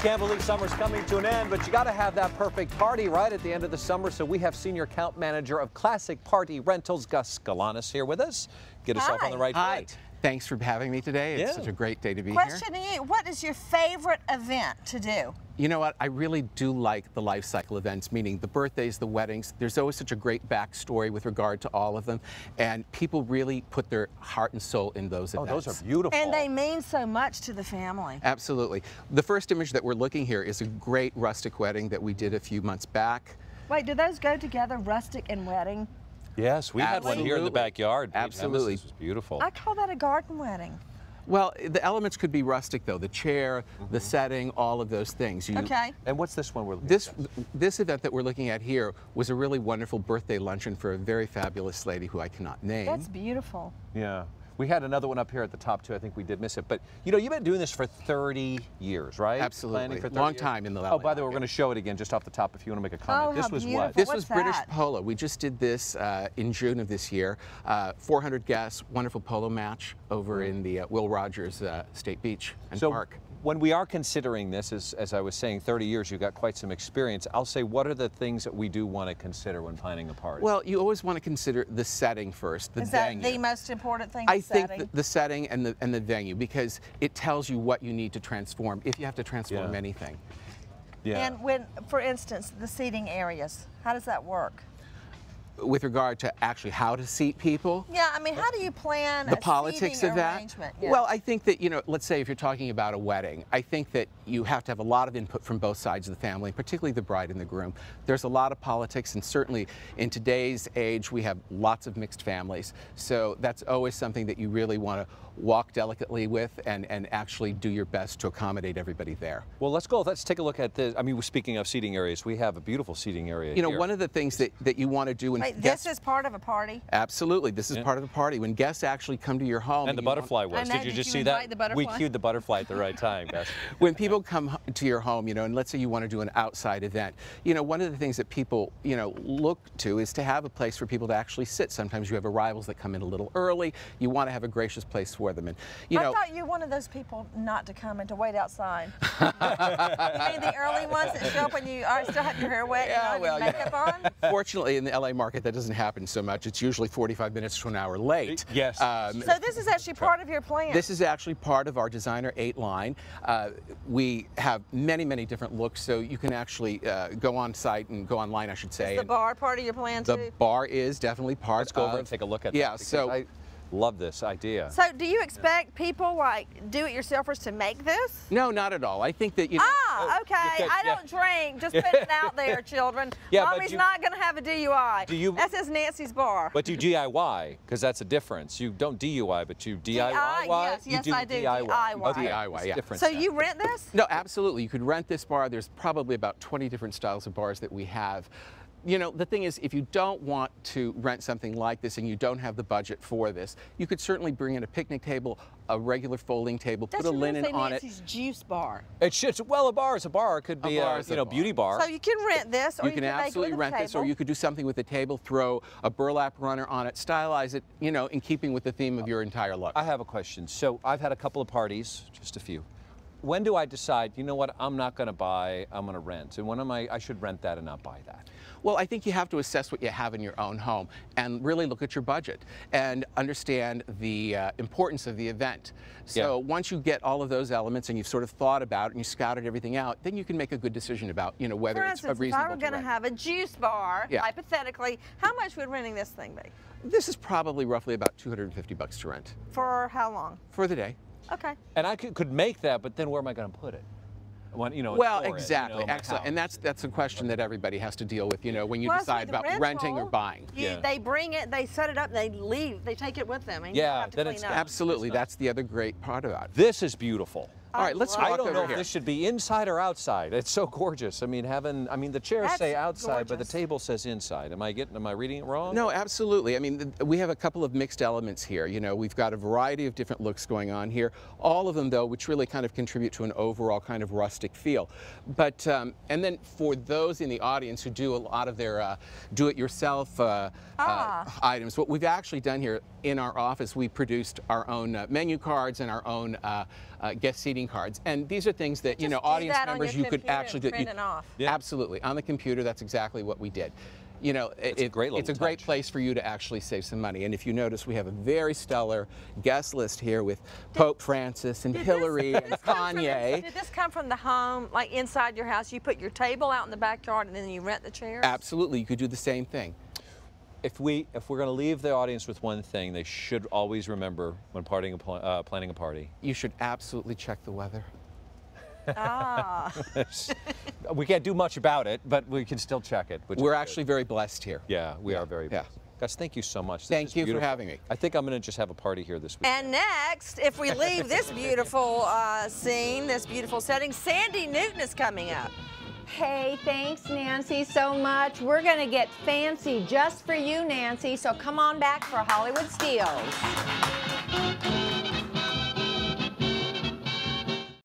Can't believe summer's coming to an end, but you got to have that perfect party right at the end of the summer. So we have Senior Account Manager of Classic Party Rentals, Gus Galanis, here with us. Get us off on the right foot. Thanks for having me today. It's such a great day to be here. Question to you, what is your favorite event to do? You know what, I really do like the life cycle events, meaning the birthdays, the weddings. There's always such a great backstory with regard to all of them, and people really put their heart and soul in those events. Oh, those are beautiful. And they mean so much to the family. Absolutely. The first image that we're looking here is a great rustic wedding that we did a few months back. Wait, do those go together, rustic and wedding? Yes, we had one here in the backyard. Absolutely. This was beautiful. I call that a garden wedding. Well, the elements could be rustic, though. The chair, the setting, all of those things. Okay. And what's this one we're looking at? This event that we're looking at here was a really wonderful birthday luncheon for a very fabulous lady who I cannot name. That's beautiful. Yeah. We had another one up here at the top, too. I think we did miss it. But, you know, you've been doing this for 30 years, right? Absolutely. Planning for 30 Long years? time in the LA Oh, by the way, we're market. going to show it again just off the top if you want to make a comment. Oh, This how was beautiful. what? This What's was British that? Polo. We just did this in June of this year. 400 guests, wonderful polo match over in the Will Rogers State Beach and Park. When we are considering this, as I was saying, 30 years, you've got quite some experience. I'll say, what are the things that we do want to consider when planning a party? Well, you always want to consider the setting first, the Is venue. that the most important thing? I think the setting and the venue, because it tells you what you need to transform, if you have to transform anything. Yeah. And when, for instance, the seating areas, how does that work? With regard to actually how to seat people. Yeah, I mean, how do you plan The a politics seating of that. arrangement? Yeah. Well, I think that, you know, let's say if you're talking about a wedding, I think that you have to have a lot of input from both sides of the family, particularly the bride and the groom. There's a lot of politics, and certainly in today's age, we have lots of mixed families. So that's always something that you really want to walk delicately with and actually do your best to accommodate everybody there. Well, let's go. Let's take a look at this. I mean, speaking of seating areas, we have a beautiful seating area You know, here. one of the things that you want to do when Wait, guests... this is part of a party? Absolutely. This is part of the party. When guests actually come to your home... And the butterfly was. I know, Did you did just you see invite that? the butterfly? We cued the butterfly at the right time, Beth. When people come to your home, you know, and let's say you want to do an outside event, you know, one of the things that people, you know, look to is to have a place for people to actually sit. Sometimes you have arrivals that come in a little early. You want to have a gracious place for them. And, you know... I thought you were one of those people not to come and to wait outside. You mean the early ones that show up when you still have your hair wet and your makeup on? Fortunately, in the LA market, that doesn't happen so much. It's usually 45 minutes to an hour late. Yes. So this is actually part of your plan? This is actually part of our Designer 8 line. We have many, many different looks, so you can actually go on site and go online, I should say. Is the bar part of your plan too? The bar is definitely part of... Let's go over and take a look at that. Yeah, so... I love this idea. So do you expect people like do-it-yourselfers to make this? No, not at all. I think that, you know... Okay. I don't drink. Just put it out there, children. Yeah, Mommy's not going to have a DUI. Do you... That says Nancy's bar. But you DIY, because that's a difference. You don't DUI, but you DIY. Yes, I do. DIY. DIY. Okay. DIY, yeah. Different So sound. you rent this? No, absolutely. You could rent this bar. There's probably about 20 different styles of bars that we have. You know, the thing is, if you don't want to rent something like this and you don't have the budget for this, you could certainly bring in a picnic table, a regular folding table, put a linen on it. Nancy's juice bar. It should, well, a bar is a bar. It could be a, bar. beauty bar. So you can rent this, or You can absolutely rent this, or you could do something with the table, throw a burlap runner on it, stylize it, you know, in keeping with the theme of your entire look. I have a question. So I've had a couple of parties, just a few. When do I decide, you know what, I'm not going to buy, I'm going to rent? And when am I should rent that and not buy that? Well, I think you have to assess what you have in your own home and really look at your budget and understand the importance of the event. So once you get all of those elements and you've sort of thought about it and you scouted everything out, then you can make a good decision about, you know, whether For it's instance, reasonable if I were going to rent. have a juice bar, hypothetically, how much would renting this thing be? This is probably roughly about $250 to rent. For how long? For the day. Okay. And I could make that, but then where am I going to put it? When, you know, Well, store exactly. It, you know, Excellent. And that's a question that everybody has to deal with, you know, when you Plus, decide with the about renting or buying. They bring it, they set it up, they leave, they take it with them, and you don't have to clean up. Absolutely. That's the other great part about it. This is beautiful. All right, let's walk I don't over know here. if this should be inside or outside. It's so gorgeous. I mean, the chairs say outside, but the table says inside. Am I reading it wrong? No, absolutely. I mean, we have a couple of mixed elements here. You know, we've got a variety of different looks going on here. All of them, though, which really kind of contribute to an overall kind of rustic feel. But, and then for those in the audience who do a lot of their do-it-yourself items, what we've actually done here in our office, we produced our own menu cards and our own guest seating cards. And these are things that, you know, audience members, you could actually do. Print it off. Yeah. Absolutely. On the computer, that's exactly what we did. You know, it's a great place for you to actually save some money. And if you notice, we have a very stellar guest list here with Pope Francis and Hillary and Kanye. Did this come from the home, like inside your house? You put your table out in the backyard and then you rent the chairs? Absolutely. You could do the same thing. If we're going to leave the audience with one thing, they should always remember when planning a party. You should absolutely check the weather. Ah. We can't do much about it, but we can still check it. We're actually very blessed here. Yeah, we are very blessed. Gus, thank you so much. Thank you for having me. I think I'm going to just have a party here this week. And next, if we leave this beautiful scene, this beautiful setting, Sandy Newton is coming up. Hey, thanks, Nancy, so much. We're going to get fancy just for you, Nancy, so come on back for Hollywood Steals.